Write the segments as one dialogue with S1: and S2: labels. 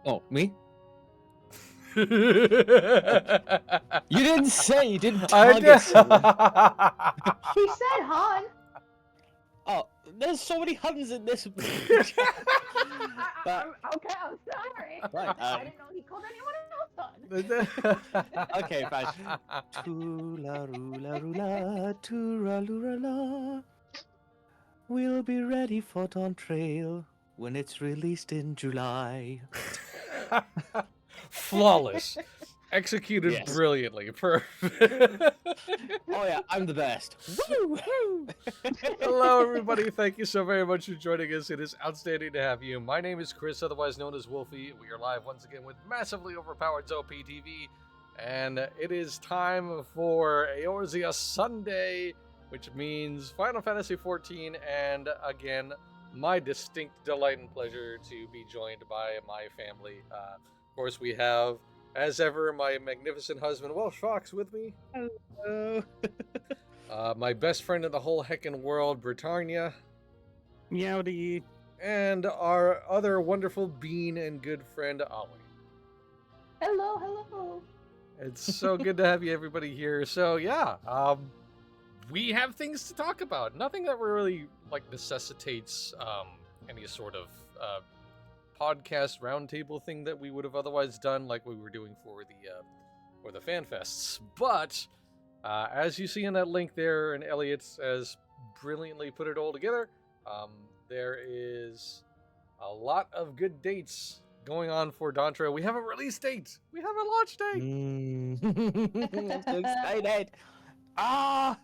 S1: Oh, me?
S2: You
S1: You didn't say. You didn't
S2: I
S1: target someone.
S3: He said Han.
S1: Oh, there's so many Huns in this. But-
S3: Okay, I'm sorry.
S1: Right,
S3: I didn't know he called anyone else Han.
S1: Okay, fine. Tula-rula-rula, tura-lura-la. We'll be ready for Dawntrail when it's released in July.
S2: Flawless. Executed
S1: Yes.
S2: brilliantly. Perfect.
S1: Oh yeah, I'm the best. Woo!
S2: Hello, everybody. Thank you so very much for joining us. It is outstanding to have you. My name is Chris, otherwise known as Wolfie. We are live once again with massively overpowered Zopi TV, and it is time for Eorzea Sunday, which means Final Fantasy XIV, and again, my distinct delight and pleasure to be joined by my family. Of course, we have, as ever, my magnificent husband, Welsh Fox, with me.
S1: Hello.
S2: My best friend in the whole heckin' world, Britannia.
S4: Meowdy.
S2: And our other wonderful bean and good friend, Ollie.
S3: Hello, hello.
S2: It's so good to have you everybody here. So yeah, we have things to talk about. Nothing that really necessitates any sort of podcast roundtable thing that we would have otherwise done, like we were doing for the fan fests. But as you see in that link there, and Elliot has brilliantly put it all together, there is a lot of good dates going on for Dawntrail. We have a release date. We have a launch date.
S1: I'm so excited. Ah!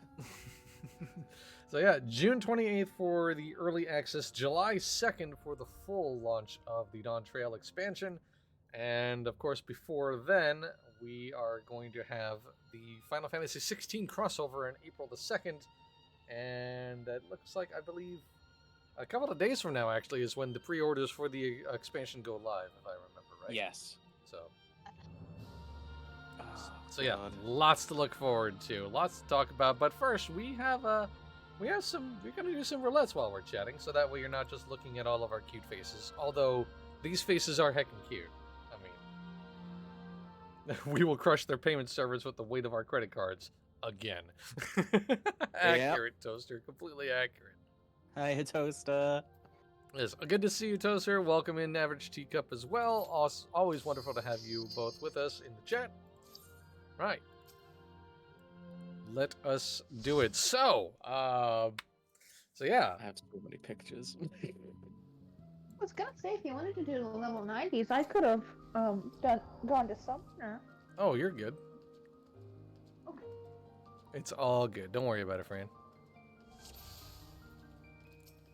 S2: So yeah, June 28th for the early access, July 2nd for the full launch of the Dawntrail expansion, and of course before then we are going to have the Final Fantasy XVI crossover on April the 2nd, and it looks like, I believe, a couple of days from now actually is when the pre-orders for the expansion go live, if I remember right.
S1: Yes.
S2: So
S1: Oh,
S2: yeah,
S1: God.
S2: lots to look forward to, lots to talk about. But first, we're gonna do some roulettes while we're chatting, so that way you're not just looking at all of our cute faces. Although these faces are heckin' cute. I mean, we will crush their payment servers with the weight of our credit cards again. Accurate, Toaster, completely accurate.
S1: Hi, Toaster.
S2: Yes, good to see you, Toaster. Welcome in, Average Teacup, as well. Always wonderful to have you both with us in the chat. Right. Let us do it. So yeah.
S1: I have so many pictures.
S3: I was gonna say, if you wanted to do the level 90s, I could have gone to Summoner.
S2: Oh, you're good.
S3: Okay.
S2: It's all good. Don't worry about it, Fran.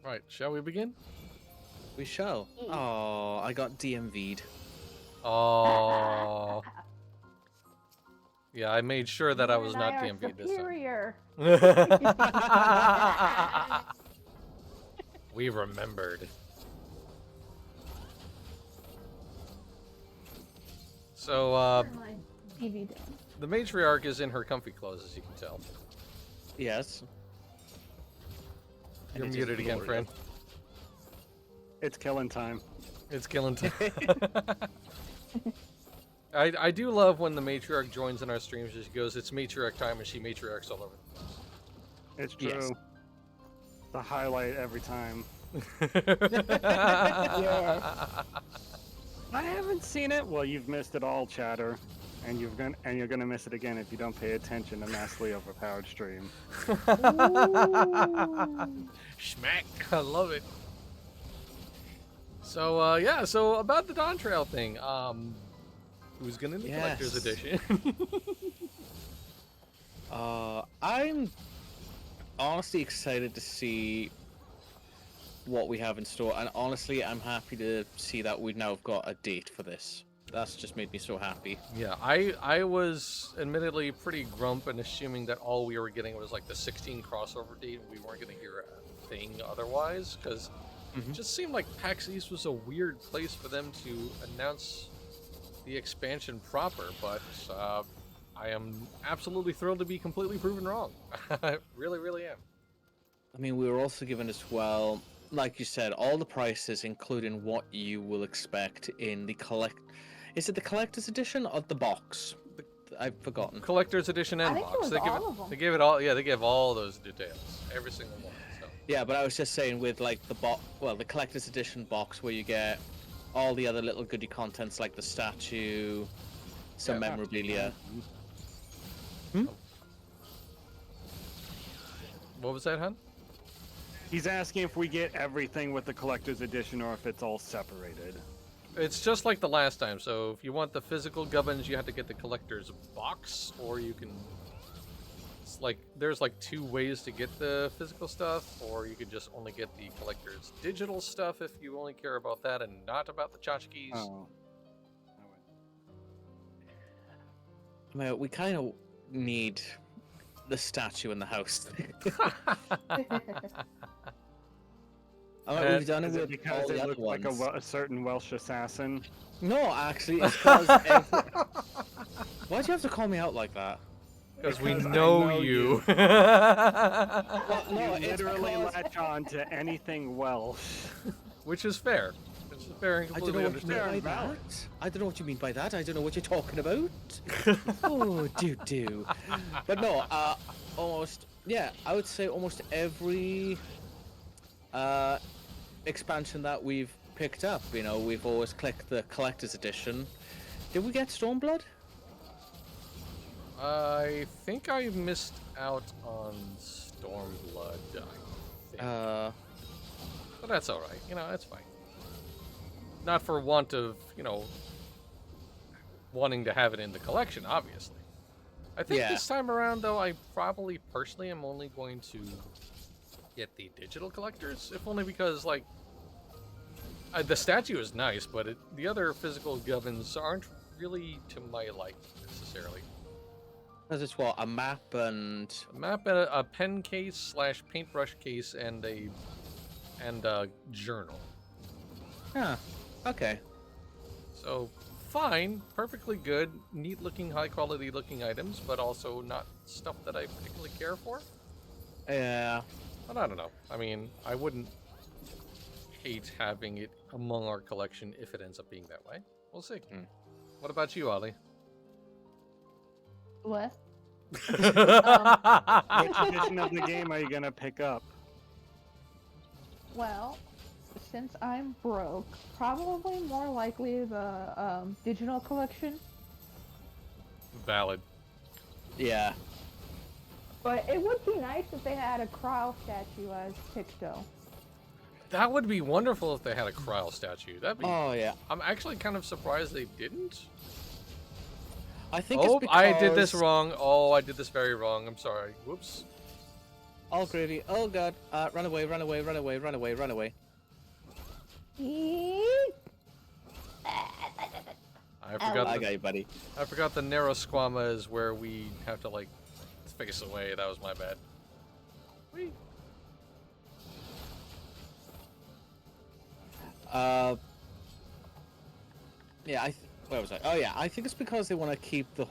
S2: Right, shall we begin?
S1: We shall. Oh, I got DMV'd.
S2: Oh. Yeah, I made sure that I was not
S3: You and I are
S2: DMV'd this time.
S3: superior.
S2: We remembered. So,
S3: Turn my TV down.
S2: the matriarch is in her comfy clothes, as you can tell.
S1: Yes.
S2: You're
S1: And it is
S2: muted again, Fran.
S1: glorious.
S4: It's killing time.
S2: It's killing time. I do love when the matriarch joins in our streams. She goes, "It's matriarch time," and she matriarchs all over the place.
S4: It's true.
S1: Yes.
S4: The highlight every time. I haven't seen it. Well, you've missed it all, chatter, and you're gonna miss it again if you don't pay attention to massively overpowered stream.
S2: Schmack. I love it. So, yeah, so about the Dawntrail thing, who's gonna the collector's
S1: Yes.
S2: edition?
S1: I'm honestly excited to see what we have in store, and honestly, I'm happy to see that we now have got a date for this. That's just made me so happy.
S2: Yeah, I was admittedly pretty grump and assuming that all we were getting was like the 16 crossover date and we weren't going to hear a thing otherwise, because it just seemed like PAX East was a weird place for them to announce the expansion proper, but I am absolutely thrilled to be completely proven wrong. I really, really am.
S1: I mean, we were also given as well like you said, all the prices, including what you will expect in the Is it the collector's edition or the box? I've forgotten.
S2: Collector's edition and
S3: I think it
S2: box.
S3: was
S2: They give
S3: all of them.
S2: They gave it all. Yeah, they give all those details, every single one. So
S1: Yeah, but I was just saying with like the collector's edition box where you get all the other little goodie contents like the statue, some
S2: Yeah.
S1: memorabilia.
S2: what was that, hun?
S4: He's asking if we get everything with the collector's edition or if it's all separated.
S2: It's just like the last time. So if you want the physical gubbins, you have to get the collector's box, or you can. It's like there's like 2 ways to get the physical stuff, or you could just only get the collector's digital stuff if you only care about that and not about the tchotchkes.
S4: Oh.
S1: I mean, we kind of need the statue in the house. I mean, we've done it
S4: Is it
S1: with
S4: because
S1: all the
S4: it
S1: other
S4: looked like
S1: ones.
S4: a certain Welsh assassin?
S1: No, actually, it's because. Why'd you have to call me out like that?
S2: Because we
S4: Because I
S2: know
S4: know
S2: you.
S1: Well,
S4: You
S1: no, it's
S4: literally
S1: because
S4: latch on to anything Welsh.
S2: Which is fair. Which is fair and
S1: I don't know
S2: completely
S1: what you mean
S2: understandable.
S1: by
S4: valid.
S1: that. I don't know what you mean by that. I don't know what you're talking about. Oh, do. But no, almost. Yeah, I would say almost every expansion that we've picked up, you know, we've always clicked the collector's edition. Did we get Stormblood?
S2: I think I missed out on Stormblood. I think. But that's all right. You know, that's fine. Not for want of, you know, wanting to have it in the collection, obviously. I think
S1: Yeah.
S2: this time around, though, I probably personally am only going to get the digital collectors, if only because, like, the statue is nice, but the other physical gubbins aren't really to my liking necessarily.
S1: Because it's what, a map and...
S2: A map, and a pen case / paintbrush case, and a journal.
S1: Huh, okay.
S2: So, fine, perfectly good, neat-looking, high-quality-looking items, but also not stuff that I particularly care for.
S1: Yeah.
S2: But I don't know. I mean, I wouldn't hate having it among our collection if it ends up being that way. We'll see. What about you, Ollie?
S3: What?
S4: Which edition of the game are you gonna pick up?
S3: Well, since I'm broke, probably more likely the digital collection.
S2: Valid.
S1: Yeah.
S3: But it would be nice if they had a Crow statue as Picto.
S2: That would be wonderful if they had a Kryl statue. That'd be.
S1: Oh, yeah.
S2: I'm actually kind of surprised they didn't.
S1: I think
S2: Oh,
S1: it's because...
S2: I did this wrong. Oh, I did this very wrong. I'm sorry. Whoops.
S1: All gravy. Oh, God. Run away, run away, run away, run away, run away.
S2: I forgot.
S1: I got you, buddy.
S2: I forgot the narrow squama is where we have to like face away. That was my bad. Whee.
S1: Yeah, where was I? Oh, yeah, I think it's because they want to keep the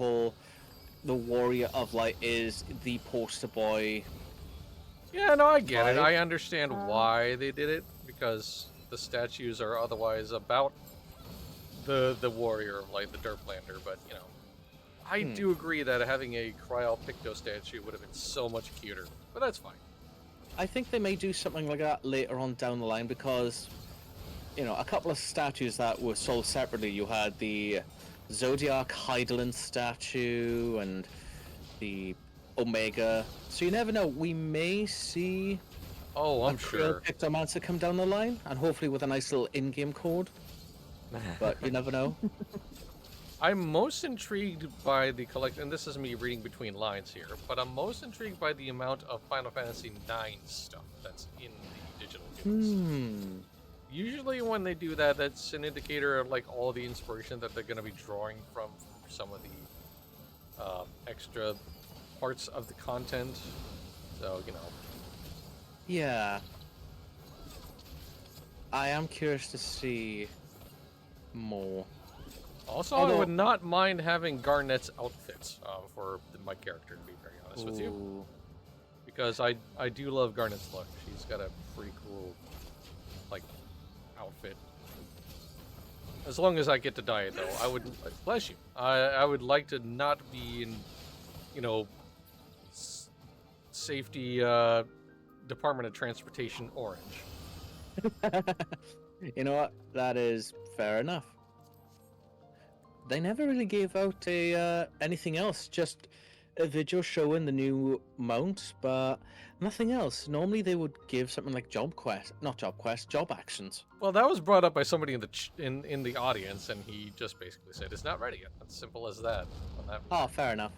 S1: Warrior of Light is the poster boy.
S2: Yeah, no, I get it.
S1: Right?
S2: I understand why they did it, because the statues are otherwise about the warrior of light, the Derplander, but you know, I do agree that having a Kryl Picto statue would have been so much cuter, but that's fine.
S1: I think they may do something like that later on down the line because, you know, a couple of statues that were sold separately, you had the Zodiac Heidelin statue and the Omega. So you never know, we may see
S2: Oh, I'm
S1: a
S2: sure.
S1: Pictomancer come down the line, and hopefully with a nice little in-game code. But you never know.
S2: I'm most intrigued by the collection, and this is me reading between lines here, but I'm most intrigued by the amount of Final Fantasy IX stuff that's in the digital games. Usually when they do that, that's an indicator of like all the inspiration that they're going to be drawing from some of the extra parts of the content. So, you know.
S1: Yeah. I am curious to see more.
S2: Also, I would not mind having Garnet's outfits for my character, to be very honest with you.
S1: Ooh.
S2: Because I do love Garnet's look. She's got a pretty cool like outfit. As long as I get to diet, though, I would bless you. I would like to not be in, you know, safety Department of Transportation orange.
S1: You know what? That is fair enough. They never really gave out a anything else, just a video showing the new mount, but nothing else. Normally they would give something like job actions.
S2: Well, that was brought up by somebody in the in the audience, and he just basically said it's not ready yet. It's simple as that.
S1: Oh, fair enough.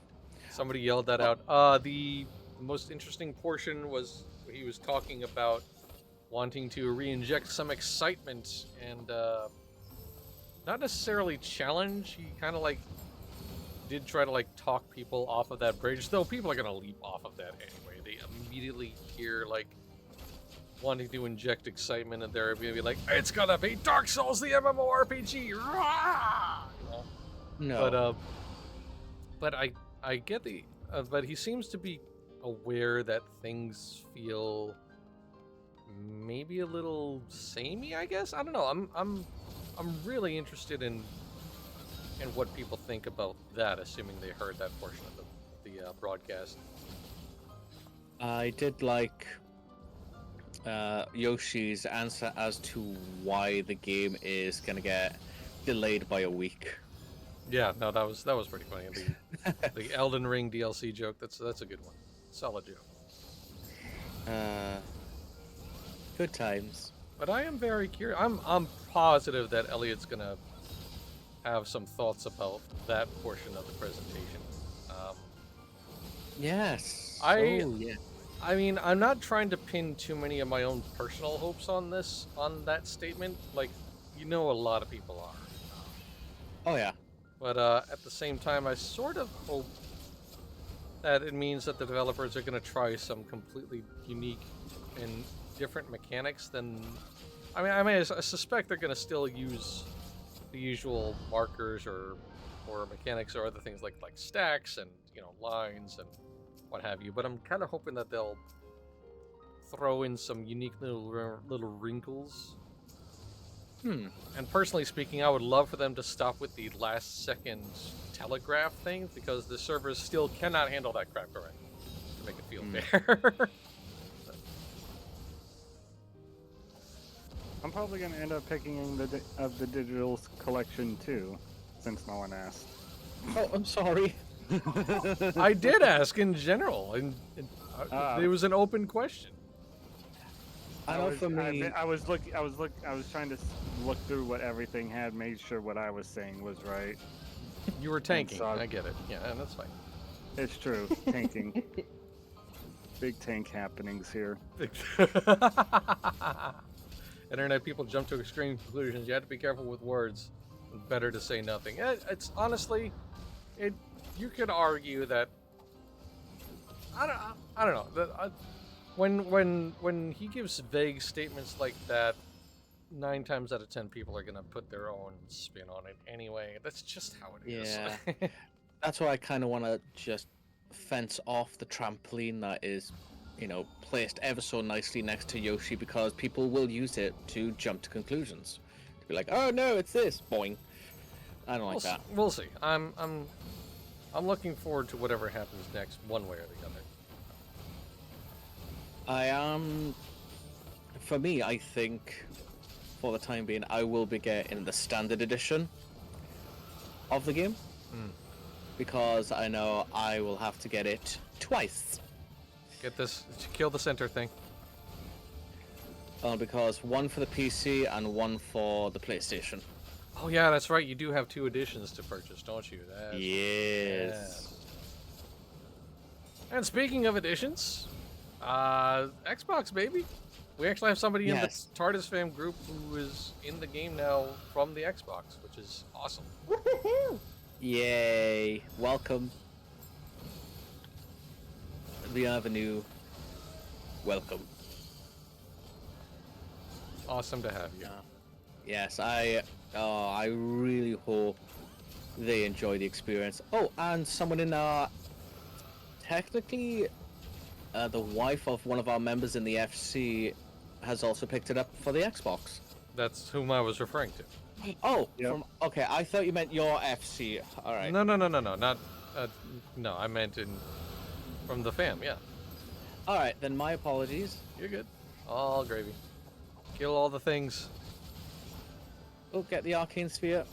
S2: Somebody yelled that out. The most interesting portion was he was talking about wanting to re-inject some excitement and not necessarily challenge. He kind of like did try to like talk people off of that bridge, though people are gonna leap off of that anyway. They immediately hear like wanting to inject excitement, and they're gonna be like, "It's gonna be Dark Souls, the MMORPG!" Rah! You know?
S1: No.
S2: But I get the, but he seems to be aware that things feel maybe a little samey. I guess I don't know. I'm really interested in what people think about that, assuming they heard that portion of the broadcast.
S1: I did like Yoshi's answer as to why the game is gonna get delayed by a week.
S2: Yeah, no, that was pretty funny. The Elden Ring DLC joke. That's a good one. Solid joke.
S1: Good times.
S2: But I am very curious. I'm positive that Elliot's gonna have some thoughts about that portion of the presentation.
S1: Yes.
S2: I mean, I'm not trying to pin too many of my own personal hopes on that statement. Like, you know, a lot of people are.
S1: Oh yeah.
S2: But at the same time, I sort of hope that it means that the developers are going to try some completely unique and different mechanics than... I suspect they're going to still use the usual markers or mechanics or other things like stacks and, you know, lines and what have you. But I'm kind of hoping that they'll throw in some unique little wrinkles. And personally speaking, I would love for them to stop with the last second telegraph thing, because the servers still cannot handle that crap correctly to make it feel fair.
S4: I'm probably going to end up picking the digital collection too, since no one asked.
S1: Oh, I'm sorry.
S2: I did ask in general, and it was an open question.
S1: I know for me,
S4: I was trying to look through what everything had, made sure what I was saying was right.
S2: You were tanking. I get it. Yeah, and that's fine.
S4: It's true, tanking. Big tank happenings here.
S2: Internet people jump to extreme conclusions. You have to be careful with words. Better to say nothing. It's honestly, you could argue that. I don't know. When he gives vague statements like that, 9 times out of 10 people are gonna put their own spin on it anyway. That's just how it is.
S1: yeah. That's why I kind of want to just fence off the trampoline that is, you know, placed ever so nicely next to Yoshi, because people will use it to jump to conclusions. To be like, oh no, it's this, boing. I don't like that.
S2: We'll see. I'm looking forward to whatever happens next, one way or the other.
S1: I am. For me, I think, for the time being, I will be getting the standard edition of the game, because I know I will have to get it twice.
S2: Get this, kill the center thing.
S1: Because one for the PC and one for the PlayStation.
S2: Oh yeah, that's right. You do have 2 editions to purchase, don't you?
S1: Yes.
S2: And speaking of editions, Xbox, baby. We actually have somebody in the TARDIS fam group who is in the game now from the Xbox, which is awesome.
S3: Woohoo!
S1: Yay! Welcome. The Avenue. Welcome.
S2: Awesome to have you.
S1: Yes, I really hope they enjoy the experience. Oh, and someone in technically the wife of one of our members in the FC has also picked it up for the Xbox.
S2: That's whom I was referring to.
S1: Oh,
S4: Yep.
S1: okay. I thought you meant your FC. All right.
S2: No, not. No, I meant from the fam. Yeah,
S1: All right, then my apologies.
S2: you're good. All gravy. Kill all the things.
S1: Oh, get the arcane sphere.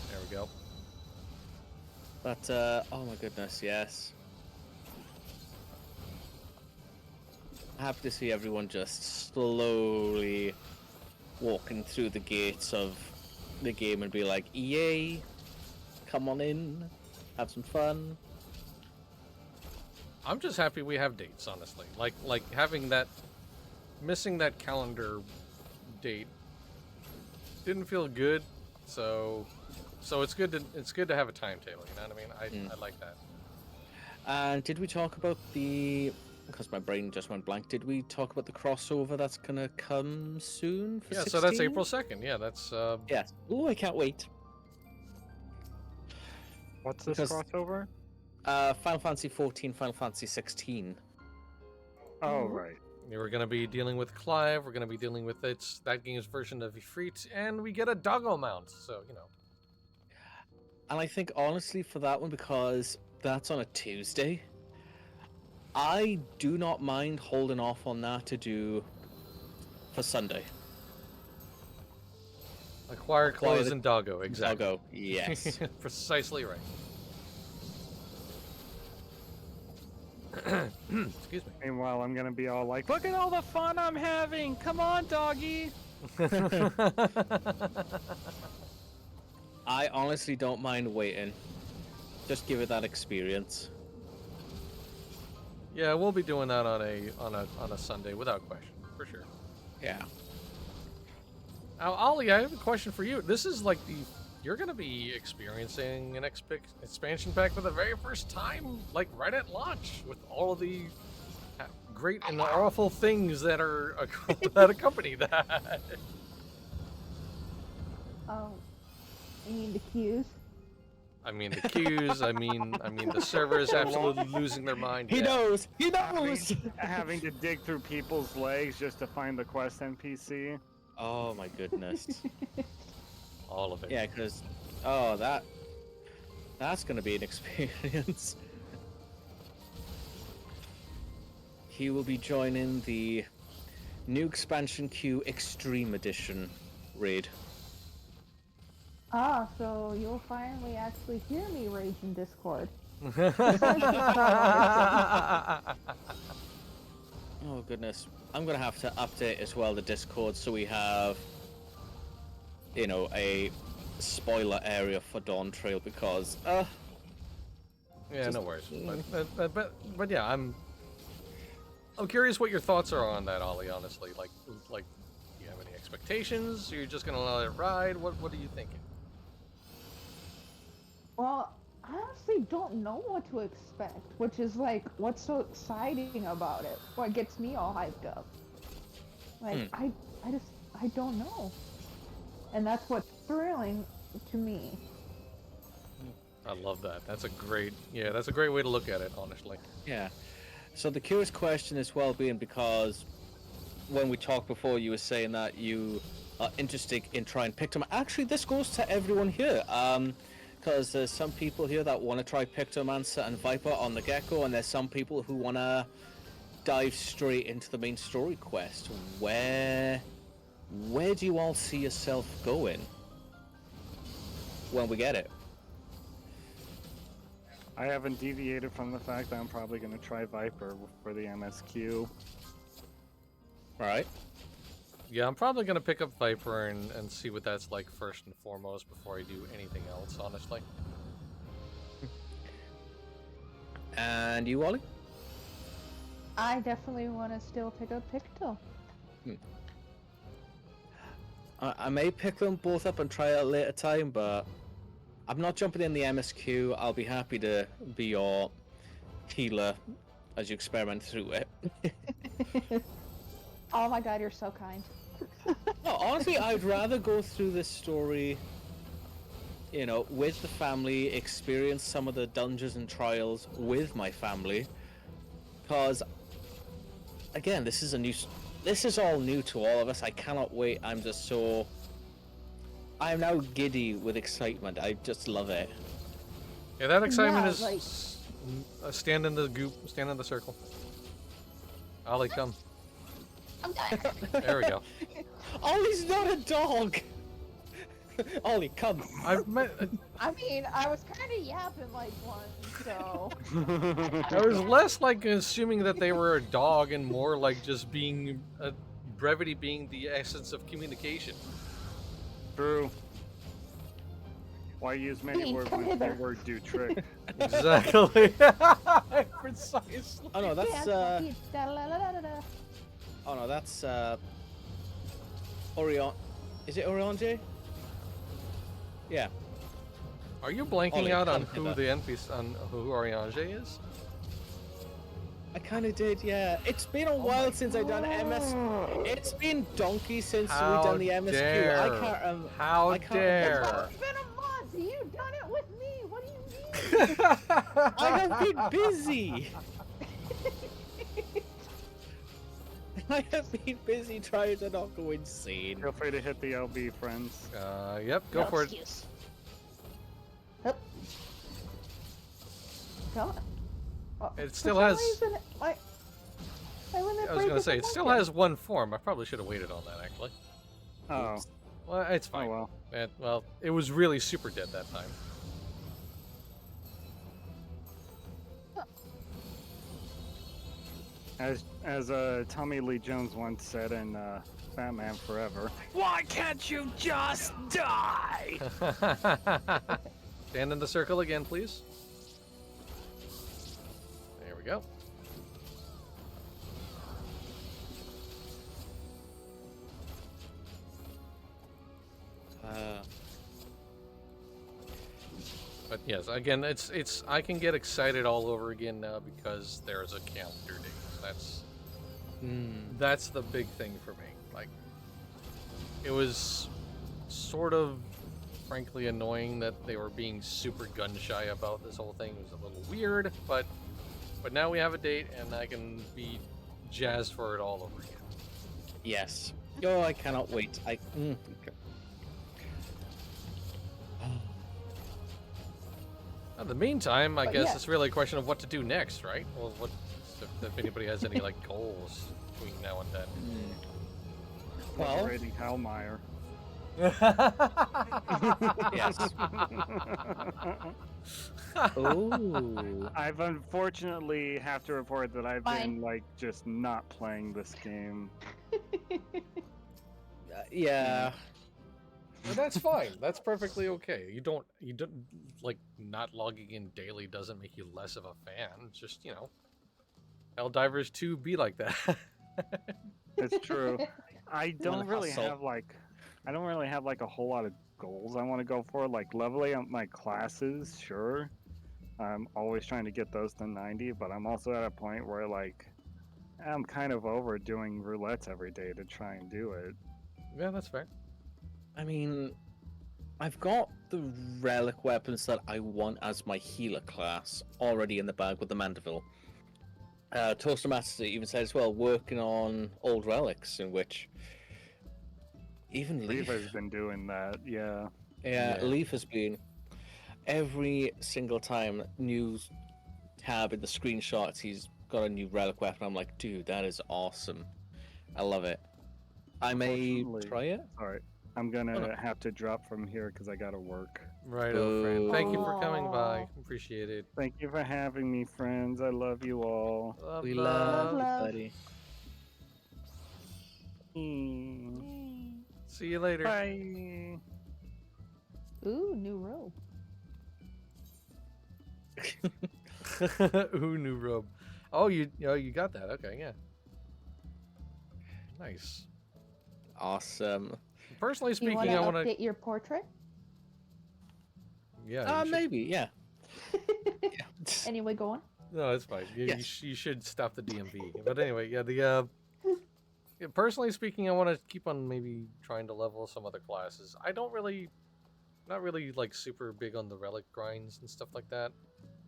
S2: There we go.
S1: But oh my goodness, yes. Happy to see everyone just slowly walking through the gates of the game and be like, "Yay! Come on in, have some fun."
S2: I'm just happy we have dates, honestly. Like having that, missing that calendar date didn't feel good. So it's good to have a timetable. You know what I mean? I like that.
S1: And did we talk about the? Because my brain just went blank. Did we talk about the crossover that's gonna come soon? For
S2: Yeah,
S1: 16?
S2: so that's April 2nd. Yeah, that's
S1: Yes. Oh, I can't wait.
S4: What's this
S1: Because-
S4: crossover?
S1: Final Fantasy 14, Final Fantasy 16.
S4: Oh, right.
S2: we're gonna be dealing with Clive. We're gonna be dealing with that game's version of Ifrit, and we get a doggo mount. So you know.
S1: And I think honestly for that one, because that's on a Tuesday, I do not mind holding off on that to do for Sunday.
S2: Acquire clothes
S1: the-
S2: and doggo, exactly.
S1: Doggo, yes.
S2: Precisely right. Excuse me.
S4: Meanwhile, I'm gonna be all like, "Look at all the fun I'm having! Come on, doggy!"
S1: I honestly don't mind waiting. Just give it that experience.
S2: Yeah, we'll be doing that on a Sunday without question, for sure.
S1: Yeah.
S2: Now, Ollie, I have a question for you. This is like you're gonna be experiencing an expansion pack for the very first time, like right at launch, with all of the great and awful things that are that accompany that.
S3: Oh, you mean the queues?
S2: I mean the queues. I mean the servers absolutely losing their mind.
S1: He
S2: yeah.
S1: knows! He
S4: Having,
S1: knows!
S4: having to dig through people's legs just to find the quest NPC.
S1: Oh my goodness.
S2: All of it.
S1: Yeah, because that's gonna be an experience. He will be joining the new expansion queue Extreme Edition raid.
S3: Ah, so you'll finally actually hear me rage in Discord.
S1: Oh goodness, I'm gonna have to update as well the Discord so we have, you know, a spoiler area for Dawntrail because
S2: Yeah,
S1: Just-
S2: no worries. But yeah, I'm curious what your thoughts are on that, Ollie. Honestly, like, do you have any expectations? Or you're just gonna let it ride? What are you thinking?
S3: Well, I honestly don't know what to expect, which is like what's so exciting about it. What gets me all hyped up. Like I don't know. And that's what's thrilling to me.
S2: I love that. That's a great way to look at it. Honestly.
S1: yeah. So the curious question as well being because when we talked before, you were saying that you are interested in trying Pictum. Actually, this goes to everyone here. Because there's some people here that want to try Pictomancer and Viper on the get-go, and there's some people who want to dive straight into the main story quest. Where do you all see yourself going when we get it?
S4: I haven't deviated from the fact that I'm probably going to try Viper for the MSQ.
S1: All right.
S2: Yeah, I'm probably gonna pick up Viper and see what that's like first and foremost before I do anything else. Honestly.
S1: And you, Ollie?
S3: I definitely want to still pick up Picto.
S1: I may pick them both up and try at a later time, but I'm not jumping in the MSQ. I'll be happy to be your healer as you experiment through it.
S3: Oh my god, you're so kind.
S1: No, honestly, I'd rather go through this story, you know, with the family, experience some of the dungeons and trials with my family, because again, this is this is all new to all of us. I cannot wait. I am now giddy with excitement. I just love it.
S2: Yeah, that excitement
S3: Yeah,
S2: is
S3: like-
S2: stand in the goop, stand in the circle. Ollie, come.
S3: I'm done.
S2: There we go.
S1: Ollie's not a dog. Ollie, come.
S2: I've met.
S3: I mean, I was kind of yapping like one, so.
S2: I was less like assuming that they were a dog and more like just being brevity being the essence of communication.
S4: True. Why use many
S3: Hey,
S4: words
S3: come
S4: when the
S3: hither.
S4: word do trick?
S2: Exactly. Precisely.
S1: Oh no, that's
S3: Dance like you- da-la-la-la-la-la.
S1: oh no, that's Orion. Is it Orionje? Yeah.
S2: Are you blanking
S1: Ollie,
S2: out on
S1: come
S2: who
S1: hither.
S2: the NPC on who Oriange is?
S1: I kind of did, yeah. It's been a while since I done MS. It's been donkey since we done the MSQ.
S2: Dare.
S1: I can't.
S2: How
S1: I can't
S2: dare!
S1: remember.
S3: It's been a month. You've done it with me. What do you mean?
S1: I have been busy. I have been busy trying to not go insane.
S4: Feel free to hit the LB, friends.
S2: Yep, go
S3: No
S2: for it.
S3: excuse. Hup. Come on. Oh,
S2: It
S3: for
S2: still
S3: some
S2: has-
S3: reason, my limit
S2: I was
S3: break
S2: gonna say, it
S3: isn't
S2: still
S3: working.
S2: has one form. I probably should have waited on that, actually.
S4: Oh,
S2: Well, it's
S4: oh
S2: fine.
S4: well.
S2: Well, it was really super dead that time.
S4: As Tommy Lee Jones once said in Batman Forever, why can't you just die?
S2: Stand in the circle again, please. There we go. But yes, again, it's I can get excited all over again now because there's a calendar date. That's the big thing for me. Like, it was sort of frankly annoying that they were being super gun shy about this whole thing. It was a little weird, but now we have a date and I can be jazzed for it all over again.
S1: Yes. Oh, I cannot wait. Okay.
S2: In the meantime, I
S3: But
S2: guess
S3: yeah.
S2: it's really a question of what to do next, right? Well, what if anybody has any like goals between now and then?
S1: Well,
S4: Liberating Hellmeyer.
S1: yes. Ooh.
S4: I've unfortunately have to report that I've
S3: Fine.
S4: been like just not playing this game.
S1: Yeah.
S2: Well, that's fine. That's perfectly okay. You don't like not logging in daily doesn't make you less of a fan. It's just, you know, Helldivers 2 be like that.
S4: It's true. I don't
S1: Wanna
S4: really
S1: hustle.
S4: have like a whole lot of goals I want to go for. Like leveling up my classes, sure. I'm always trying to get those to 90, but I'm also at a point where like I'm kind of over doing roulettes every day to try and do it.
S2: Yeah, that's fair.
S1: I mean, I've got the relic weapons that I want as my healer class already in the bag with the Mandeville. Toastmaster even says, well, working on old relics, in which even Leaf,
S4: Reva's been doing that, yeah.
S1: yeah,
S2: Yeah.
S1: Leaf has been every single time new tab in the screenshots, he's got a new relic weapon. I'm like, dude, that is awesome. I love it. I may
S4: Unfortunately-
S1: try it.
S4: Alright, I'm gonna
S1: Oh, no.
S4: have to drop from here because I gotta work.
S2: Right, old friend. Thank you for coming by.
S3: Aw.
S2: Appreciate it.
S4: Thank you for having me, friends. I love you all.
S1: We
S3: love.
S1: love you, buddy.
S2: See you later.
S4: Bye.
S3: Ooh, new robe.
S2: Ooh, new robe. Oh, you got that. Okay, yeah. Nice.
S1: Awesome.
S2: Personally
S3: You
S2: speaking,
S3: want to
S2: I want to.
S3: update your portrait?
S2: Yeah. you should-
S1: Maybe, yeah. Yeah.
S3: Anyway, go on.
S2: No, it's fine.
S1: Yes.
S2: You should stop the DMV. But anyway, yeah, yeah, personally speaking, I want to keep on maybe trying to level some other classes. I don't really, not really like super big on the relic grinds and stuff like that.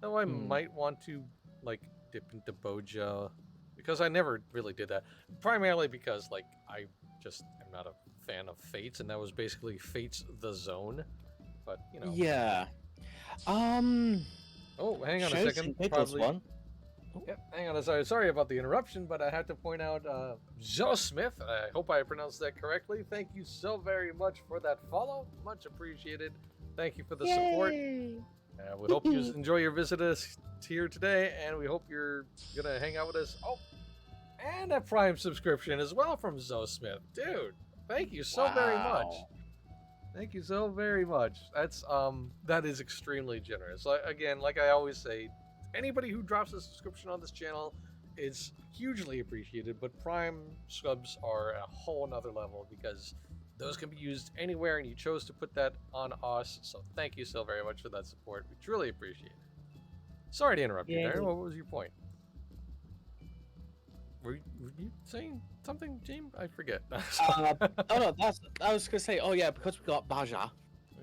S2: Though I
S1: Hmm.
S2: might want to like dip into Boja because I never really did that. Primarily because like I just am not a fan of Fates, and that was basically Fates the Zone. But you know.
S1: Yeah.
S2: Oh, hang on a
S1: Shouts
S2: second.
S1: and Pickles
S2: Probably.
S1: one.
S2: Yep, hang on. Sorry about the interruption, but I have to point out Joe Smith. I hope I pronounced that correctly. Thank you so very much for that follow. Much appreciated. Thank you for the support. We hope you enjoy your visit us here today, and we hope you're gonna hang out with us. Oh, and a Prime subscription as well from Zoe Smith, dude. Thank you so very much.
S1: Wow.
S2: Thank you so very much. That is extremely generous. Again, like I always say, anybody who drops a subscription on this channel is hugely appreciated, but Prime subs are a whole nother level because those can be used anywhere, and you chose to put that on us. So thank you so very much for that support. We truly appreciate it. Sorry to interrupt you there. What was your point? Were you saying something, Jim? I forget.
S1: Oh no, I was gonna say. Oh yeah, because we got Baja.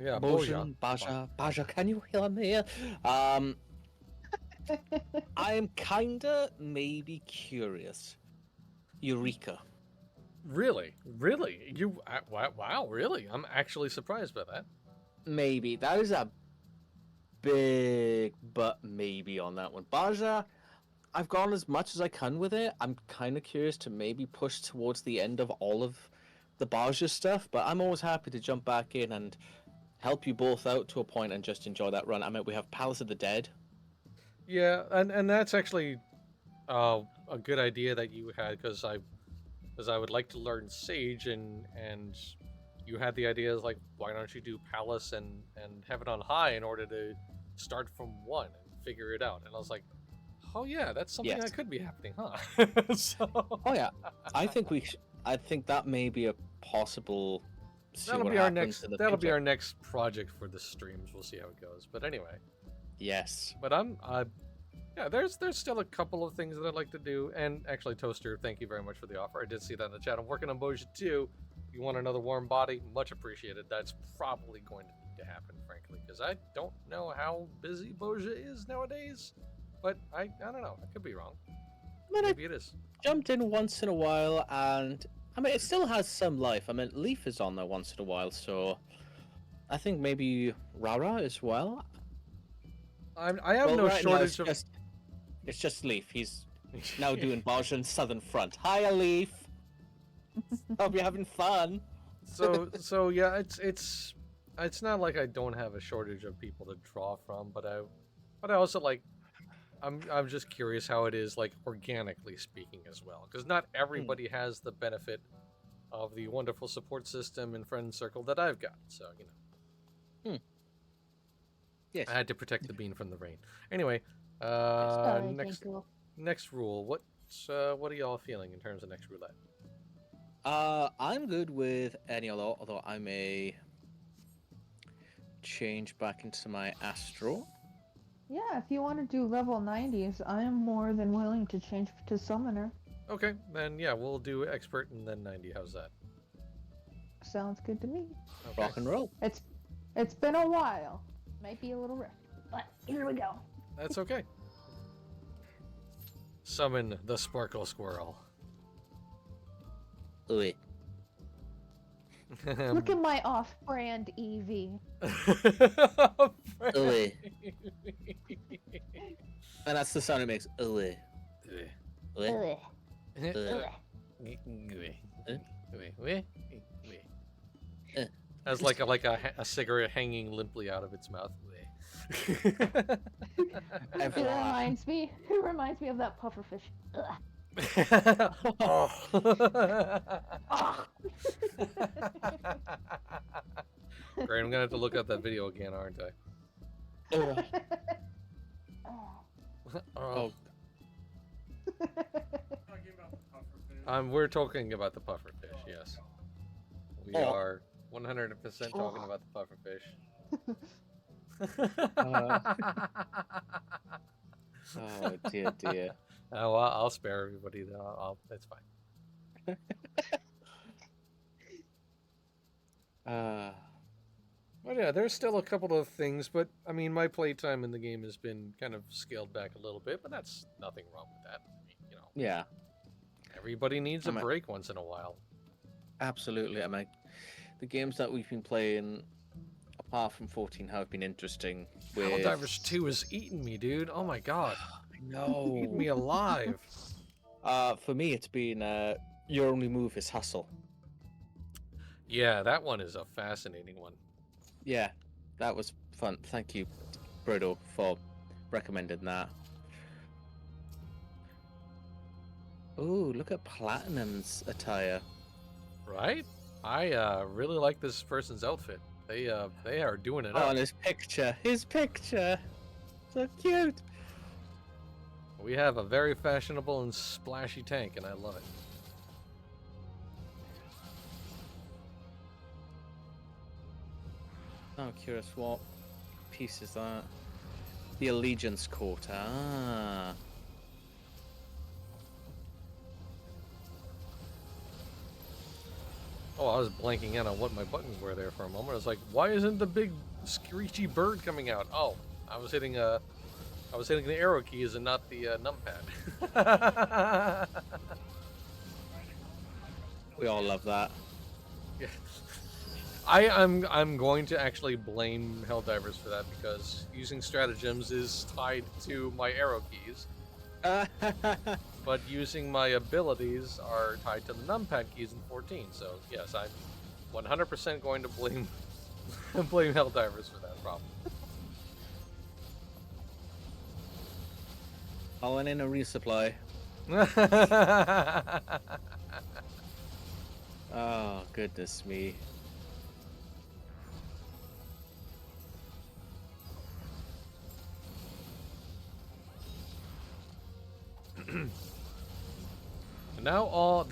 S2: Yeah,
S1: Baja. Can you hear me? I'm kinda maybe curious. Eureka.
S2: Really? You? Wow, really? I'm actually surprised by that.
S1: Maybe that is a big but maybe on that one. Baja. I've gone as much as I can with it. I'm kind of curious to maybe push towards the end of all of the Baja stuff, but I'm always happy to jump back in and help you both out to a point and just enjoy that run. I mean, we have Palace of the Dead.
S2: Yeah, and that's actually a good idea that you had, because I would like to learn Sage, and you had the idea like, why don't you do Palace and Heaven on High in order to start from 1 and figure it out? And I was like, oh yeah, that's something
S1: Yes.
S2: that could be happening, huh?
S1: Oh yeah, I think that may be a possible. See
S2: That'll
S1: what
S2: be our
S1: happens
S2: next.
S1: in the
S2: That'll be
S1: future.
S2: our next project for the streams. We'll see how it goes. But anyway,
S1: Yes.
S2: but yeah. There's still a couple of things that I'd like to do. And actually, Toaster, thank you very much for the offer. I did see that in the chat. I'm working on Boja 2. You want another warm body? Much appreciated. That's probably going to need to happen, frankly, because I don't know how busy Boja is nowadays. But I don't know. I could be wrong.
S1: I mean, I
S2: Maybe it is.
S1: jumped in once in a while, and I mean, it still has some life. I mean, Leaf is on there once in a while, so I think maybe Rara as well.
S2: I have
S1: Well,
S2: no
S1: right now,
S2: shortage of.
S1: It's just Leaf. He's now doing Bajan Southern Front. Hiya, Leaf. Hope you're having fun.
S2: So yeah, it's not like I don't have a shortage of people to draw from, but I also like. I'm just curious how it is, like, organically speaking as well, because not everybody has the benefit of the wonderful support system and friend circle that I've got. So
S1: Yes.
S2: I had to protect the bean from the rain. Anyway,
S3: Sorry,
S2: next rule. What are y'all feeling in terms of next roulette?
S1: I'm good with any other, although I may change back into my Astro.
S3: Yeah, if you want to do level 90s, I am more than willing to change to Summoner.
S2: Okay, then yeah, we'll do expert and then 90. How's that?
S3: Sounds good to me.
S2: Okay.
S1: Rock and roll.
S3: It's been a while. Might be a little rough, but here we go.
S2: That's okay. Summon the Sparkle Squirrel.
S1: Oi.
S3: Look at my off-brand Eevee.
S1: Oi. And that's the sound it makes. Oi. Oi.
S2: As like a cigarette hanging limply out of its mouth.
S3: It reminds me of that pufferfish. Ugh.
S2: Oh. Great, I'm gonna have to look up that video again, aren't I?
S1: Oh.
S2: We're talking about the pufferfish, yes. We are 100% talking about the pufferfish.
S1: Oh dear.
S2: Oh, well, I'll spare everybody. That's fine. But yeah, there's still a couple of things, but I mean, my playtime in the game has been kind of scaled back a little bit, but that's nothing wrong with that. I mean,
S1: Yeah.
S2: Everybody needs a
S1: I mean-
S2: break once in a while.
S1: Absolutely. I mean, the games that we've been playing, apart from 14, have been interesting. With...
S2: Helldivers 2 is eating me, dude. Oh my god.
S1: No.
S2: Eating me alive.
S1: For me, it's been your only move is hustle.
S2: Yeah, that one is a fascinating one.
S1: Yeah, that was fun. Thank you, Bruto, for recommending that. Ooh, look at Platinum's attire.
S2: Right? I really like this person's outfit. They are doing it
S1: Oh,
S2: up.
S1: and his picture. So cute.
S2: We have a very fashionable and splashy tank, and I love it.
S1: I'm curious what piece is that? The Allegiance Court. Ah.
S2: Oh, I was blanking out on what my buttons were there for a moment. I was like, why isn't the big screechy bird coming out? Oh, I was hitting the arrow keys and not the numpad.
S1: We all love that.
S2: Yeah. I'm going to actually blame Helldivers for that because using stratagems is tied to my arrow keys, but using my abilities are tied to the numpad keys in 14. So yes, I'm 100% going to blame blame Helldivers for that problem.
S1: Calling in a resupply. Oh, goodness me.
S2: Now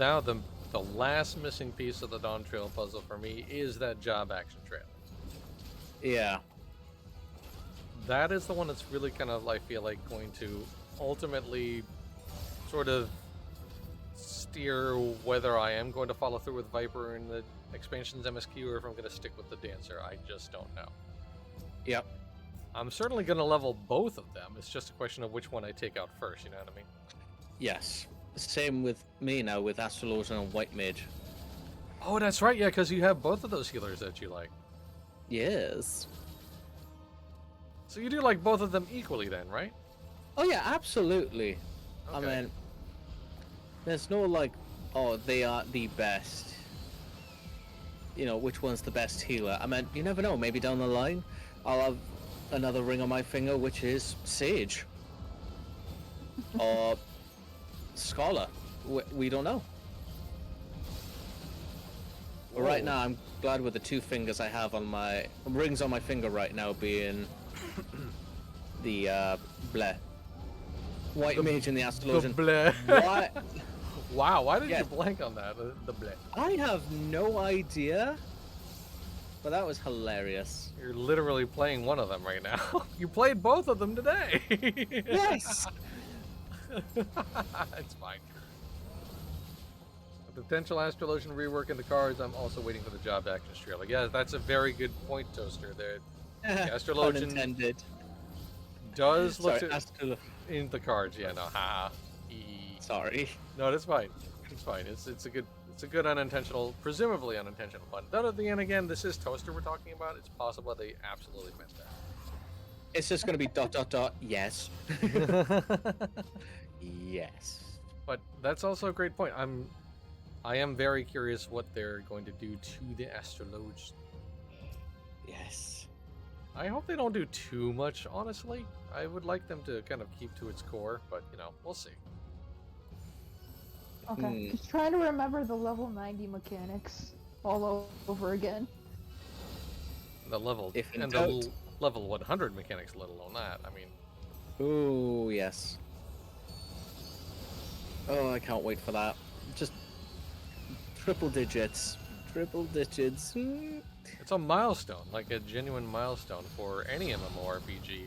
S2: the last missing piece of the Dawntrail puzzle for me is that job action trail.
S1: Yeah.
S2: That is the one that's really kind of, I feel like, going to ultimately sort of steer whether I am going to follow through with Viper in the expansion's MSQ or if I'm going to stick with the Dancer. I just don't know.
S1: Yep.
S2: I'm certainly going to level both of them. It's just a question of which one I take out first, you know what I mean?
S1: Yes. Same with me now with Astrologian and White Mage.
S2: Oh, that's right, yeah, because you have both of those healers that you like.
S1: Yes.
S2: So you do like both of them equally then, right?
S1: Oh yeah, absolutely. I
S2: Okay.
S1: mean, there's no like, oh, they are the best. You know, which one's the best healer? I mean, you never know. Maybe down the line, I'll have another ring on my finger, which is Sage. Or Scholar. We don't know. But right
S2: Whoa.
S1: now, I'm glad with the two fingers I have on my rings on my finger right now being the bleh. White Mage and the Astrologian.
S2: bleh.
S1: What?
S2: Wow, why did
S1: Yeah.
S2: you blank on that? The bleh.
S1: I have no idea. But that was hilarious.
S2: You're literally playing one of them right now. You played both of them today.
S1: Yes.
S2: It's fine. A potential Astrologian rework in the cards. I'm also waiting for the job action trailer. Yeah, that's a very good point, Toaster. The Astrologian
S1: Unintended.
S2: does look
S1: Sorry,
S2: in the cards. Yeah, no, ha. E.
S1: Sorry.
S2: No, that's fine. It's fine. It's a good unintentional, presumably unintentional button. Then at the end again, this is Toaster we're talking about. It's possible they absolutely meant that.
S1: It's just gonna be ... Yes. Yes.
S2: But that's also a great point. I am very curious what they're going to do to the Astrologe.
S1: Yes.
S2: I hope they don't do too much, honestly. I would like them to kind of keep to its core, but you know, we'll see.
S3: Okay, just trying to remember the level 90 mechanics all over again.
S2: The level
S1: If in
S2: and
S1: doubt.
S2: the level 100 mechanics, let alone that. I mean,
S1: Ooh, yes. Oh, I can't wait for that. Just triple digits. Triple digits.
S2: it's a milestone, like a genuine milestone for any MMORPG